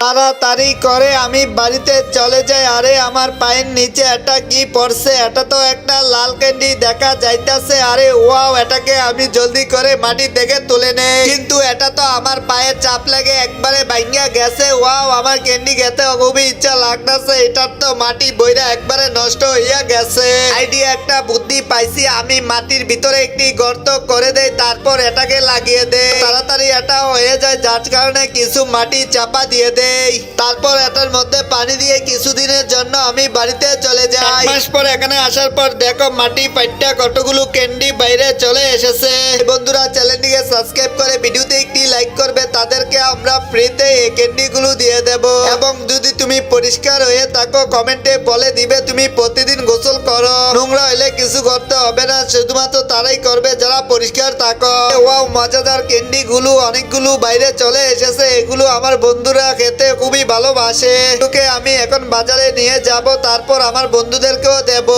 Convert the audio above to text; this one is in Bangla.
তাড়াতাড়ি করে আমি বাড়িতে চলে যাই। আরে আমার পায়ের নিচে এটা কি পড়ছে? এটা তো একটা লাল ক্যান্ডি দেখা যাইতাছে। আরে ওয়াও, এটাকে আমি জলদি করে মাটি থেকে তুলে নেই, কিন্তু এটা তো আমার পায়ের চাপ লাগে একবারে ভাঙ্গা গেছে। ওয়াও, আমার ক্যান্ডি খেতে খুবই ইচ্ছা লাগতেছে। এটার তো মাটি বইরা একবারে নষ্ট হইয়া গেছে। আইডিয়া একটা বুদ্ধি পাইছি, আমি মাটির ভিতরে একটি গর্ত করে দেই, তারপর এটাকে লাগিয়ে দেই। তাড়াতাড়ি এটা হয়ে যায়, যার কারণে কিছু মাটি চাপা দিয়ে দেই। তারপর এটার মধ্যে পানি দিয়ে কিছুদিনের জন্য আমি বাড়িতে চলে যাই। এক মাস পর এখানে আসার পর দেখো মাটি পাইটা কতগুলো ক্যান্ডি বাইরে চলে এসেছে। বন্ধুরা, চ্যানেলটিকে সাবস্ক্রাইব করে ভিডিওতে একটি লাইক করবে, তাদেরকে আমরা ফ্রিতে এই ক্যান্ডি গুলো দিয়ে দেব। এবং যদি তুমি পরিষ্কার হয়ে থাকো কমেন্টে বলে দিবে তুমি প্রতিদিন গোসল করো। নোংরা হইলে কিছু করতে হবে না, শুধুমাত্র তারাই করবে যারা পরিষ্কার থাকো। ওয়াও, মজাদার ক্যান্ডি গুলো অনেকগুলো বাইরে চলে এসেছে। এগুলো আমার বন্ধুরা খেতে খুবই ভালোবাসে। ওকে আমি এখন বাজারে নিয়ে যাব, তারপর আমার বন্ধুদেরকেও দেব।